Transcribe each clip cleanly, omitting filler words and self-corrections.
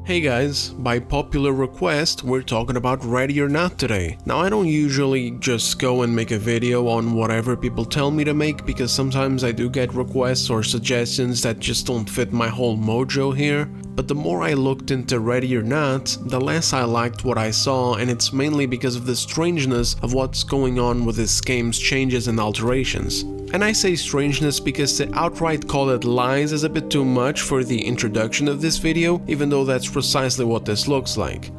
Hey guys, by popular request, we're talking about Ready or Not today. Now I don't usually just go and make a video on whatever people tell me to make because sometimes I do get requests or suggestions that just don't fit my whole mojo here. But the more I looked into Ready or Not, the less I liked what I saw, and it's mainly because of the strangeness of what's going on with this game's changes and alterations. And I say strangeness because to outright call it lies is a bit too much for the introduction of this video, even though that's precisely what this looks like.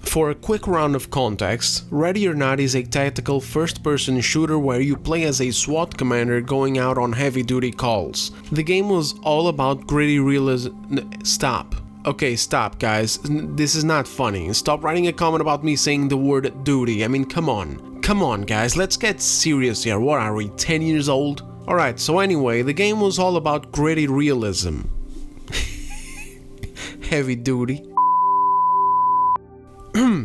For a quick round of context, Ready or Not is a tactical first-person shooter where you play as a SWAT commander going out on heavy-duty calls. The game was all about gritty realism. Stop. Okay, stop guys, this is not funny. Stop writing a comment about me saying the word duty. I mean, come on. Come on guys, let's get serious here. What are we, 10 years old? Alright, so anyway, the game was all about gritty realism. Heavy duty.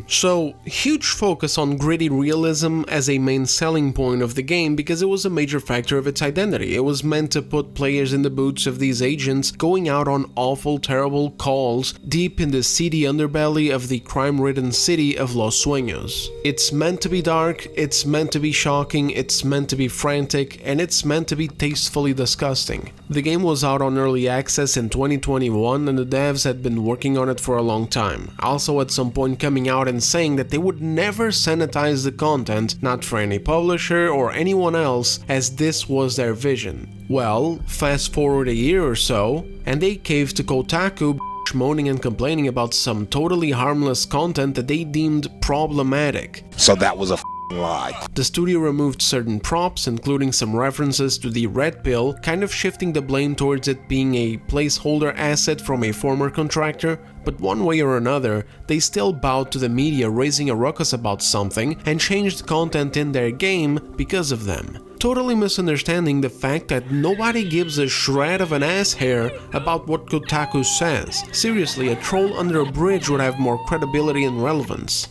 So, huge focus on gritty realism as a main selling point of the game because it was a major factor of its identity. It was meant to put players in the boots of these agents going out on awful, terrible calls deep in the seedy underbelly of the crime-ridden city of Los Sueños. It's meant to be dark, it's meant to be shocking, it's meant to be frantic, and it's meant to be tastefully disgusting. The game was out on early access in 2021 and the devs had been working on it for a long time, also at some point coming out and saying that they would never sanitize the content, not for any publisher or anyone else, as this was their vision. Well, fast forward a year or so, and they caved to Kotaku, moaning and complaining about some totally harmless content that they deemed problematic. So that was a lie. The studio removed certain props, including some references to the Red Pill, kind of shifting the blame towards it being a placeholder asset from a former contractor, but one way or another, they still bowed to the media raising a ruckus about something and changed content in their game because of them. Totally misunderstanding the fact that nobody gives a shred of an ass hair about what Kotaku says. Seriously, a troll under a bridge would have more credibility and relevance.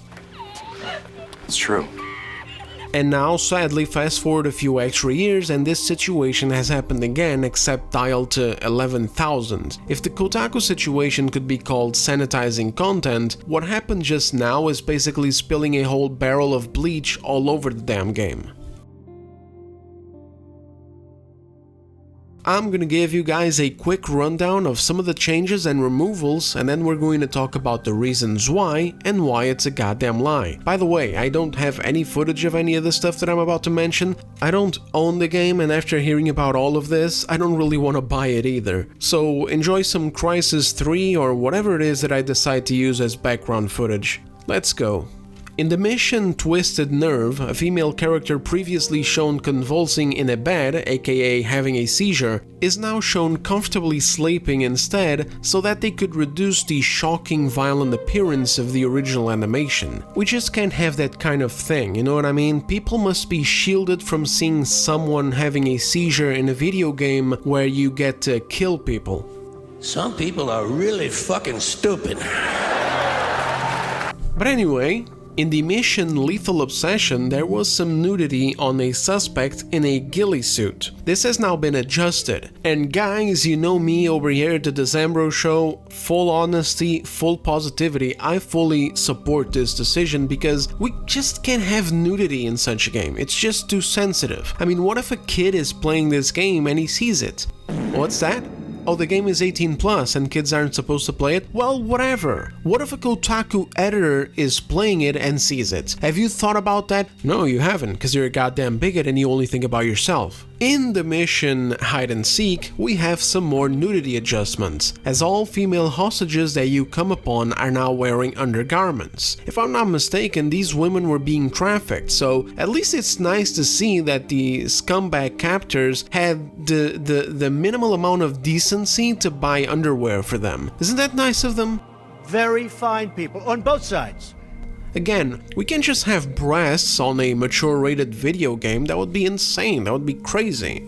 It's true. And now, sadly, fast forward a few extra years and this situation has happened again, except dialed to 11,000. If the Kotaku situation could be called sanitizing content, what happened just now is basically spilling a whole barrel of bleach all over the damn game. I'm gonna give you guys a quick rundown of some of the changes and removals, and then we're going to talk about the reasons why and why it's a goddamn lie. By the way, I don't have any footage of any of the stuff that I'm about to mention. I don't own the game, and after hearing about all of this, I don't really want to buy it either. So enjoy some Crysis 3 or whatever it is that I decide to use as background footage. Let's go. In the mission Twisted Nerve, a female character previously shown convulsing in a bed, aka having a seizure, is now shown comfortably sleeping instead so that they could reduce the shocking violent appearance of the original animation. We just can't have that kind of thing, you know what I mean? People must be shielded from seeing someone having a seizure in a video game where you get to kill people. Some people are really fucking stupid. But anyway, in the mission Lethal Obsession, there was some nudity on a suspect in a ghillie suit. This has now been adjusted. And guys, you know me over here at the Decembro show, full honesty, full positivity, I fully support this decision because we just can't have nudity in such a game. It's just too sensitive. I mean, what if a kid is playing this game and he sees it? What's that? Oh, the game is 18 plus and kids aren't supposed to play it? Well, whatever. What if a Kotaku editor is playing it and sees it? Have you thought about that? No, you haven't, because you're a goddamn bigot and you only think about yourself. In the mission Hide and Seek, we have some more nudity adjustments, as all female hostages that you come upon are now wearing undergarments. If I'm not mistaken, these women were being trafficked, so at least it's nice to see that the scumbag captors had the minimal amount of decency to buy underwear for them. Isn't that nice of them? Very fine people on both sides. Again, we can't just have breasts on a mature-rated video game. That would be insane, that would be crazy.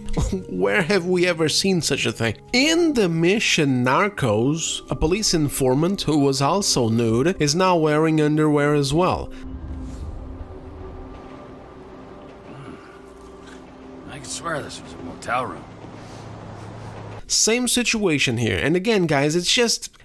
Where have we ever seen such a thing? In the mission Narcos, a police informant who was also nude is now wearing underwear as well. I can swear this was a motel room. Same situation here, and again guys, it's just...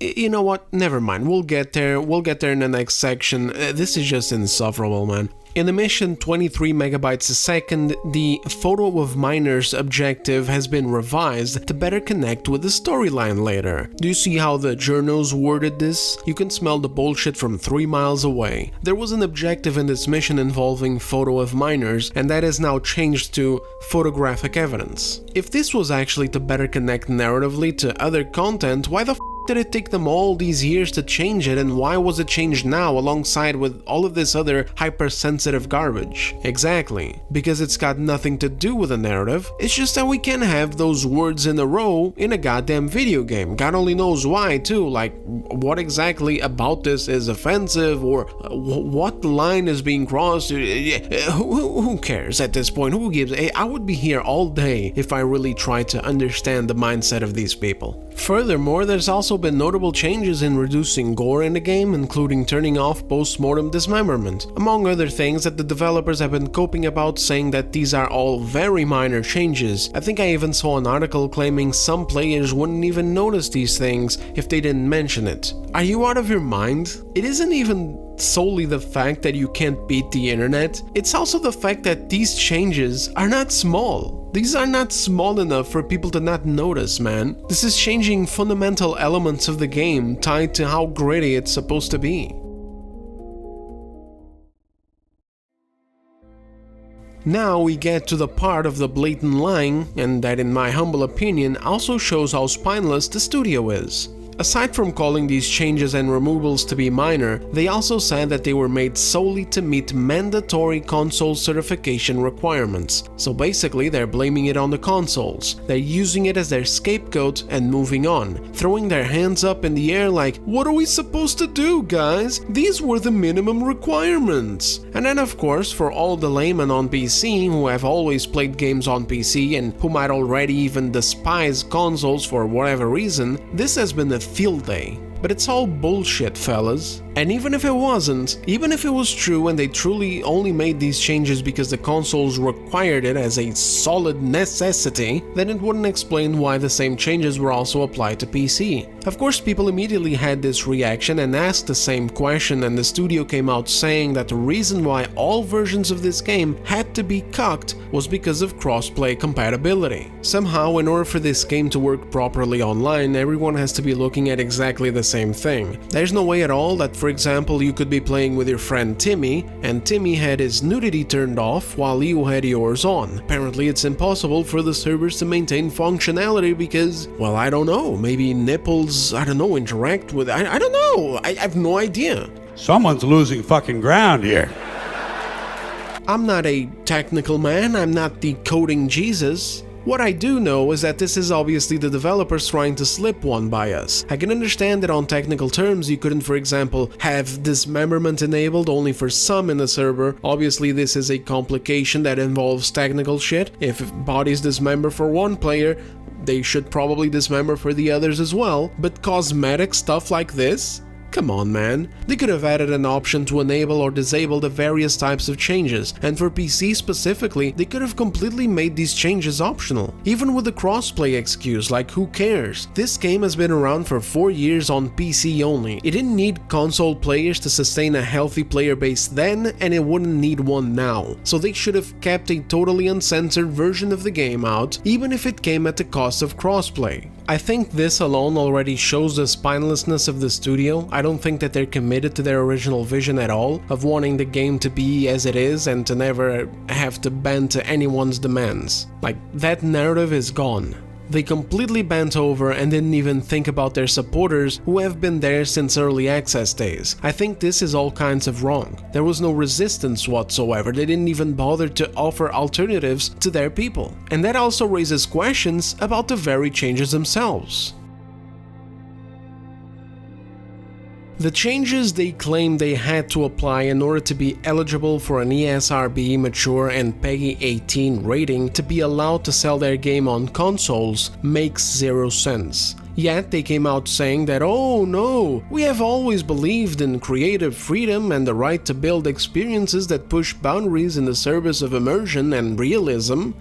You know what? Never mind. We'll get there in the next section. This is just insufferable, man. In the mission 23 megabytes a second, the photo of miners objective has been revised to better connect with the storyline later. Do you see how the journos worded this? You can smell the bullshit from 3 miles away. There was an objective in this mission involving photo of miners, and that is now changed to photographic evidence. If this was actually to better connect narratively to other content, why the did it take them all these years to change it, and why was it changed now alongside with all of this other hypersensitive garbage? Exactly, because it's got nothing to do with the narrative, it's just that we can have those words in a row in a goddamn video game. God only knows why too, like what exactly about this is offensive, or what line is being crossed. Who cares at this point? Who gives? I would be here all day if I really tried to understand the mindset of these people. Furthermore, there's also been notable changes in reducing gore in the game, including turning off post-mortem dismemberment, among other things that the developers have been coping about, saying that these are all very minor changes. I think I even saw an article claiming some players wouldn't even notice these things if they didn't mention it. Are you out of your mind? It isn't even solely the fact that you can't beat the internet, it's also the fact that these changes are not small. These are not small enough for people to not notice, man. This is changing fundamental elements of the game tied to how gritty it's supposed to be. Now we get to the part of the blatant lying, and that in my humble opinion also shows how spineless the studio is. Aside from calling these changes and removals to be minor, they also said that they were made solely to meet mandatory console certification requirements. So basically they're blaming it on the consoles. They're using it as their scapegoat and moving on, throwing their hands up in the air like, what are we supposed to do, guys? These were the minimum requirements. And then of course, for all the laymen on PC who have always played games on PC and who might already even despise consoles for whatever reason, this has been a field day. But it's all bullshit, fellas. And even if it wasn't, even if it was true and they truly only made these changes because the consoles required it as a solid necessity, then it wouldn't explain why the same changes were also applied to PC. Of course, people immediately had this reaction and asked the same question, and the studio came out saying that the reason why all versions of this game had to be cucked was because of crossplay compatibility. Somehow, in order for this game to work properly online, everyone has to be looking at exactly the same thing. There's no way at all that, for example, you could be playing with your friend Timmy, and Timmy had his nudity turned off while you had yours on. Apparently it's impossible for the servers to maintain functionality because, well, I don't know, maybe nipples, I don't know, interact with, I don't know, I have no idea. Someone's losing fucking ground here. I'm not a technical man, I'm not the coding Jesus. What I do know is that this is obviously the developers trying to slip one by us. I can understand that on technical terms you couldn't, for example, have dismemberment enabled only for some in the server. Obviously this is a complication that involves technical shit. If bodies dismember for one player, they should probably dismember for the others as well. But cosmetic stuff like this? Come on, man. They could have added an option to enable or disable the various types of changes, and for PC specifically, they could have completely made these changes optional. Even with the crossplay excuse, like who cares? This game has been around for 4 years on PC only. It didn't need console players to sustain a healthy player base then, and it wouldn't need one now. So they should have kept a totally uncensored version of the game out, even if it came at the cost of crossplay. I think this alone already shows the spinelessness of the studio. I don't think that they're committed to their original vision at all, of wanting the game to be as it is and to never have to bend to anyone's demands. Like, that narrative is gone. They completely bent over and didn't even think about their supporters who have been there since early access days. I think this is all kinds of wrong. There was no resistance whatsoever. They didn't even bother to offer alternatives to their people. And that also raises questions about the very changes themselves. The changes they claimed they had to apply in order to be eligible for an ESRB mature and PEGI 18 rating to be allowed to sell their game on consoles makes zero sense. Yet they came out saying that, oh no, we have always believed in creative freedom and the right to build experiences that push boundaries in the service of immersion and realism.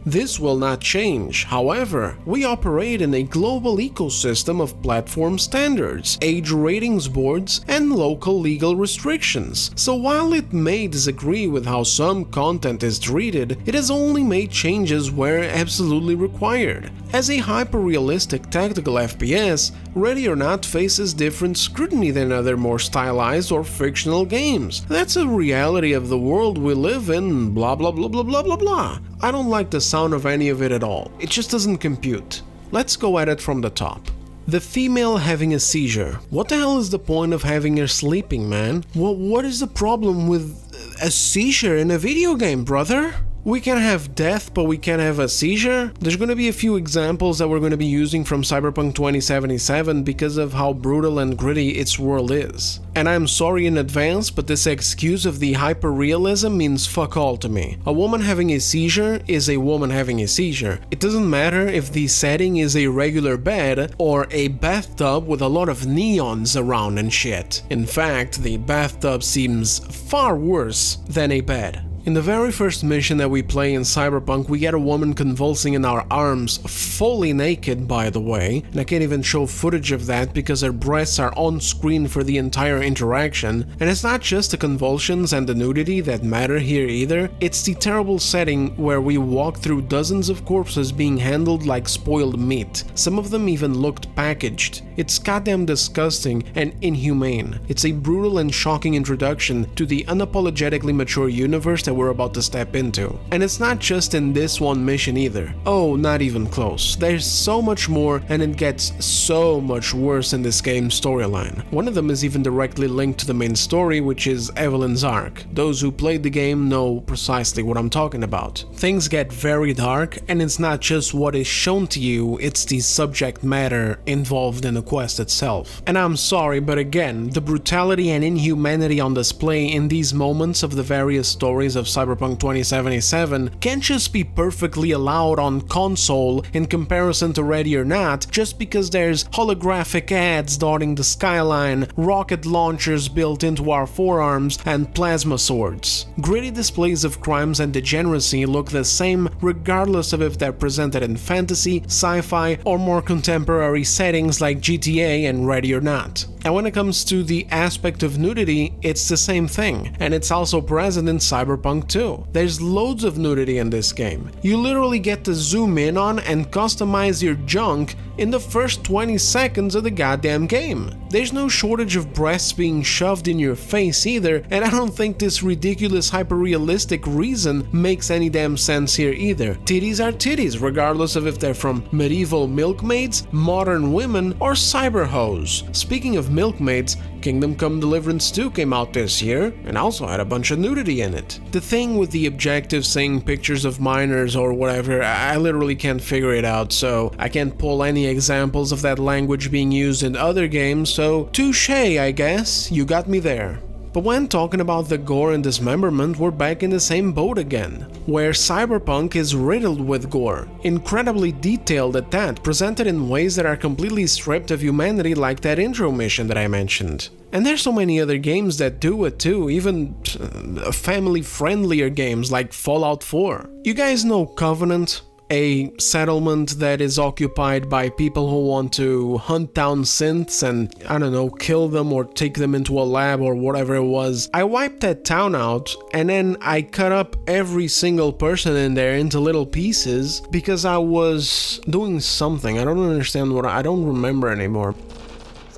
This will not change. However, we operate in a global ecosystem of platform standards, age ratings boards, and local legal restrictions. So while it may disagree with how some content is treated, it has only made changes where absolutely required. As a hyper-realistic tactical FPS, Ready or Not faces different scrutiny than other more stylized or fictional games. That's a reality of the world we live in, blah blah blah blah blah blah blah. I don't like the sound of any of it at all. It just doesn't compute. Let's go at it from the top. The female having a seizure. What the hell is the point of having her sleeping, man? What is the problem with a seizure in a video game, brother? We can have death, but we can't have a seizure? There's going to be a few examples that we're going to be using from Cyberpunk 2077 because of how brutal and gritty its world is. And I'm sorry in advance, but this excuse of the hyper-realism means fuck all to me. A woman having a seizure is a woman having a seizure. It doesn't matter if the setting is a regular bed or a bathtub with a lot of neons around and shit. In fact, the bathtub seems far worse than a bed. In the very first mission that we play in Cyberpunk, we get a woman convulsing in our arms, fully naked by the way, and I can't even show footage of that because her breasts are on screen for the entire interaction. And it's not just the convulsions and the nudity that matter here either, it's the terrible setting where we walk through dozens of corpses being handled like spoiled meat. Some of them even looked packaged. It's goddamn disgusting and inhumane. It's a brutal and shocking introduction to the unapologetically mature universe that we're about to step into. And it's not just in this one mission either. Oh, not even close. There's so much more, and it gets so much worse in this game's storyline. One of them is even directly linked to the main story, which is Evelyn's arc. Those who played the game know precisely what I'm talking about. Things get very dark, and it's not just what is shown to you, it's the subject matter involved in the quest itself. And I'm sorry, but again, the brutality and inhumanity on display in these moments of the various stories of Cyberpunk 2077 can't just be perfectly allowed on console in comparison to Ready or Not just because there's holographic ads dotting the skyline, rocket launchers built into our forearms, and plasma swords. Gritty displays of crimes and degeneracy look the same regardless of if they're presented in fantasy, sci-fi, or more contemporary settings like GTA and Ready or Not. And when it comes to the aspect of nudity, it's the same thing, and it's also present in Cyberpunk 2. There's loads of nudity in this game. You literally get to zoom in on and customize your junk in the first 20 seconds of the goddamn game. There's no shortage of breasts being shoved in your face either, and I don't think this ridiculous hyper-realistic reason makes any damn sense here either. Titties are titties, regardless of if they're from medieval milkmaids, modern women, or cyber hoes. Speaking of milkmaids, Kingdom Come Deliverance 2 came out this year, and also had a bunch of nudity in it. The thing with the objective saying pictures of minors or whatever, I literally can't figure it out, so I can't pull any examples of that language being used in other games, so touché, I guess, you got me there. But when talking about the gore and dismemberment, we're back in the same boat again, where Cyberpunk is riddled with gore, incredibly detailed at that, presented in ways that are completely stripped of humanity like that intro mission that I mentioned. And there's so many other games that do it too, even family-friendlier games like Fallout 4. You guys know Covenant? A settlement that is occupied by people who want to hunt down synths and, I don't know, kill them or take them into a lab or whatever it was. I wiped that town out and then I cut up every single person in there into little pieces because I was doing something. I don't understand what I don't remember anymore.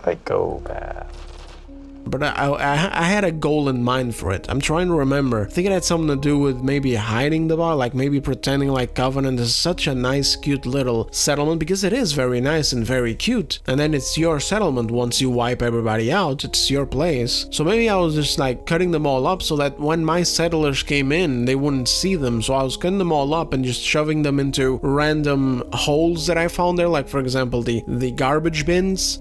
Psychopath. But I had a goal in mind for it. I'm trying to remember. I think it had something to do with maybe hiding the body, like maybe pretending like Covenant is such a nice, cute little settlement, because it is very nice and very cute. And then it's your settlement once you wipe everybody out. It's your place. So maybe I was just like cutting them all up so that when my settlers came in, they wouldn't see them. So I was cutting them all up and just shoving them into random holes that I found there, like for example the garbage bins.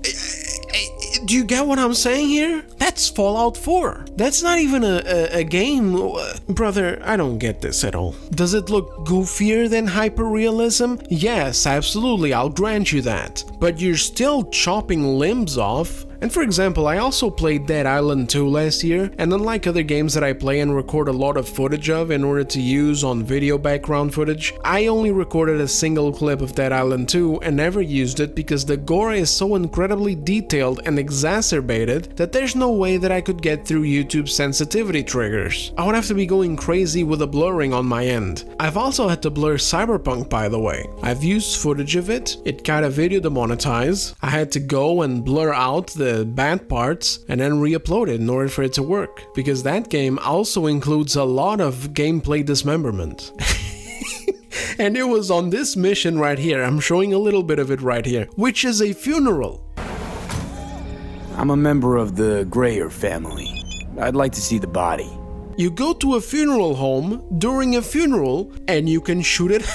Do you get what I'm saying here? That's Fallout 4. That's not even a game. Brother, I don't get this at all. Does it look goofier than hyper-realism? Yes, absolutely, I'll grant you that. But you're still chopping limbs off And for example, I also played Dead Island 2 last year, and unlike other games that I play and record a lot of footage of in order to use on video background footage, I only recorded a single clip of Dead Island 2 and never used it because the gore is so incredibly detailed and exacerbated that there's no way that I could get through YouTube's sensitivity triggers. I would have to be going crazy with the blurring on my end. I've also had to blur Cyberpunk, by the way. I've used footage of it, it got a video demonetized, I had to go and blur out the bad parts and then re-upload it in order for it to work, because that game also includes a lot of gameplay dismemberment. And it was on this mission right here, I'm showing a little bit of it right here, which is a funeral. I'm a member of the Greyer family. I'd like to see the body. You go to a funeral home during a funeral and you can shoot it.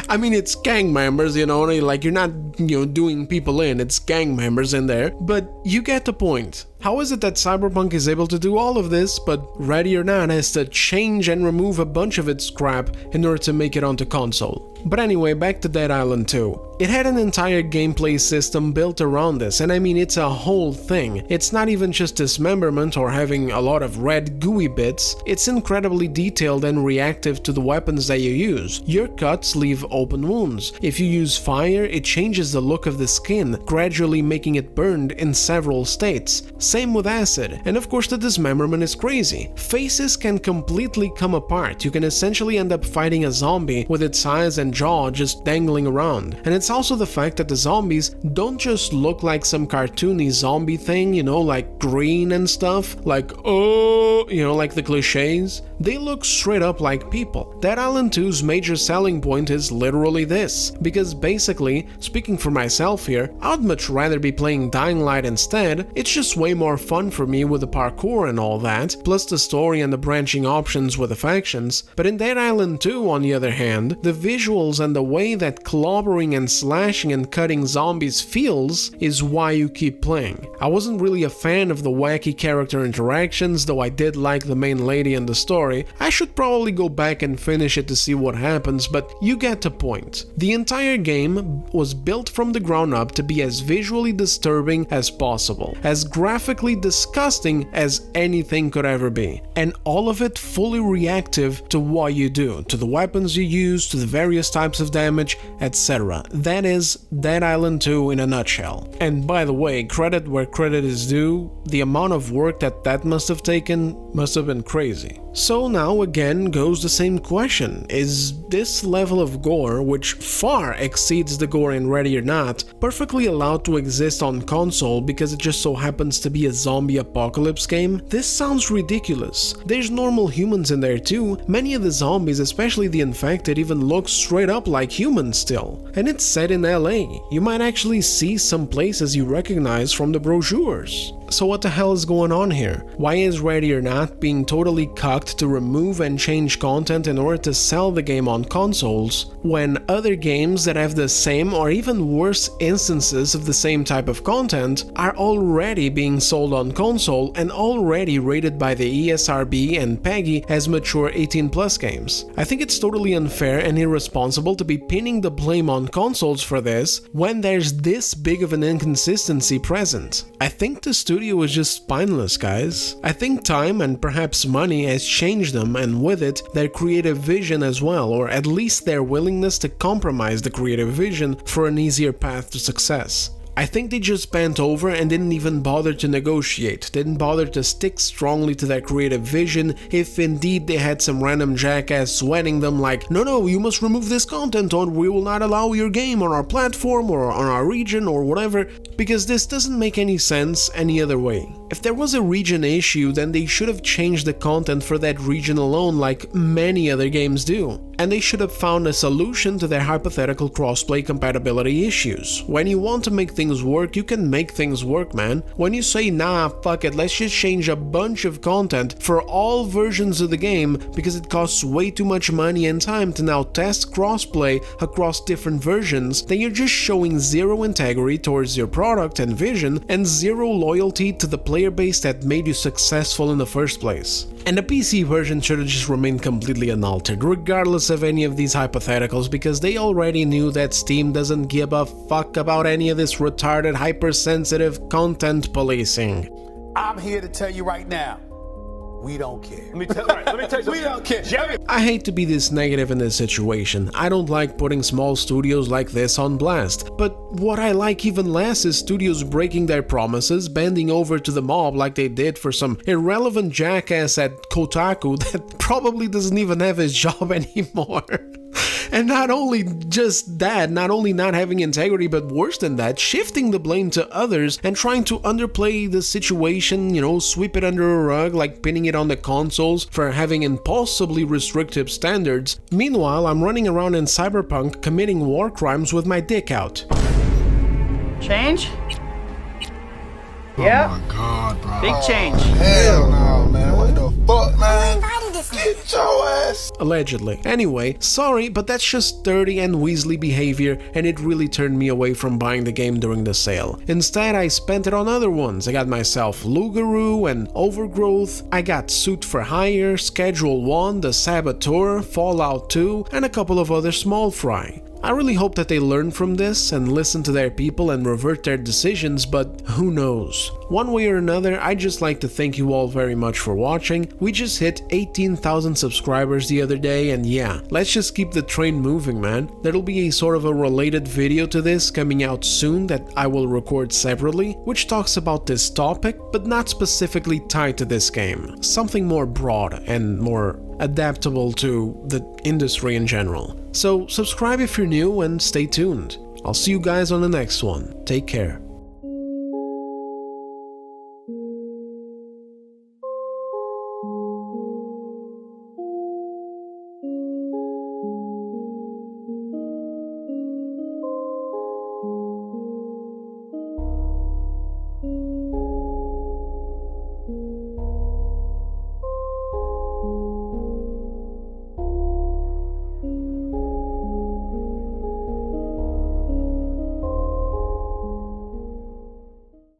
I mean, it's gang members, you know, like you're not, doing people in, it's gang members in there, but you get the point. How is it that Cyberpunk is able to do all of this, but Ready or Not has to change and remove a bunch of its crap in order to make it onto console? But anyway, back to Dead Island 2. It had an entire gameplay system built around this, and I mean, it's a whole thing. It's not even just dismemberment or having a lot of red gooey bits, it's incredibly detailed and reactive to the weapons that you use. Your cuts leave open wounds. If you use fire, it changes the look of the skin, gradually making it burned in several states. Same with acid, and of course the dismemberment is crazy. Faces can completely come apart. You can essentially end up fighting a zombie with its eyes and jaw just dangling around. And it's also the fact that the zombies don't just look like some cartoony zombie thing, like green and stuff, like like the cliches. They look straight up like people. Dead Island 2's major selling point is literally this, because basically, speaking for myself here, I'd much rather be playing Dying Light instead. It's just way more fun for me with the parkour and all that, plus the story and the branching options with the factions. But in Dead Island 2, on the other hand, the visuals and the way that clobbering and slashing and cutting zombies feels is why you keep playing. I wasn't really a fan of the wacky character interactions, though I did like the main lady in the story. I should probably go back and finish it to see what happens, but you get the point. The entire game was built from the ground up to be as visually disturbing as possible, as graphically disgusting as anything could ever be, and all of it fully reactive to what you do, to the weapons you use, to the various types of damage, etc. That is Dead Island 2 in a nutshell. And by the way, credit where credit is due, the amount of work that must have taken must have been crazy. So now again goes the same question: is this level of gore, which far exceeds the gore in Ready or Not, perfectly allowed to exist on console because it just so happens to be a zombie apocalypse game? This sounds ridiculous. There's normal humans in there too. Many of the zombies, especially the infected, even look straight up like humans still. And it's set in LA. You might actually see some places you recognize from the brochures. So what the hell is going on here? Why is Ready or Not being totally cucked to remove and change content in order to sell the game on consoles, when other games that have the same or even worse instances of the same type of content are already being sold on console and already rated by the ESRB and PEGI as mature 18+ games? I think it's totally unfair and irresponsible to be pinning the blame on consoles for this when there's this big of an inconsistency present. I think the studio was just spineless, guys. I think time and perhaps money has changed them, and with it, their creative vision as well, or at least their willingness to compromise the creative vision for an easier path to success. I think they just bent over and didn't even bother to negotiate, didn't bother to stick strongly to their creative vision if indeed they had some random jackass sweating them like, no, you must remove this content or we will not allow your game on our platform or on our region or whatever, because this doesn't make any sense any other way. If there was a region issue, then they should have changed the content for that region alone like many other games do. And they should have found a solution to their hypothetical crossplay compatibility issues. When you want to make things work, you can make things work, man. When you say, nah, fuck it, let's just change a bunch of content for all versions of the game because it costs way too much money and time to now test crossplay across different versions, then you're just showing zero integrity towards your product and vision and zero loyalty to the player base that made you successful in the first place. And the PC version should have just remained completely unaltered, regardless of any of these hypotheticals, because they already knew that Steam doesn't give a fuck about any of this retarded, hypersensitive content policing. I'm here to tell you right now, we don't care. Let me tell you something. We don't care. I hate to be this negative in this situation. I don't like putting small studios like this on blast. But what I like even less is studios breaking their promises, bending over to the mob like they did for some irrelevant jackass at Kotaku that probably doesn't even have his job anymore. And not only just that, not only not having integrity, but worse than that, shifting the blame to others and trying to underplay the situation, sweep it under a rug, like pinning it on the consoles for having impossibly restrictive standards. Meanwhile, I'm running around in Cyberpunk committing war crimes with my dick out. Change? Oh Yeah. my God, bro. Big change. Hell no, man. What the fuck, man? Get your ass. Allegedly. Anyway, sorry, but that's just dirty and Weasley behavior, and it really turned me away from buying the game during the sale. Instead, I spent it on other ones. I got myself Lugaroo and Overgrowth, I got Suit for Hire, Schedule 1, The Saboteur, Fallout 2, and a couple of other small fry. I really hope that they learn from this and listen to their people and revert their decisions, but who knows. One way or another, I'd just like to thank you all very much for watching. We just hit 18,000 subscribers the other day, and yeah, let's just keep the train moving, man. There'll be a sort of a related video to this coming out soon that I will record separately, which talks about this topic, but not specifically tied to this game. Something more broad and more adaptable to the industry in general. So subscribe if you're new and stay tuned. I'll see you guys on the next one. Take care.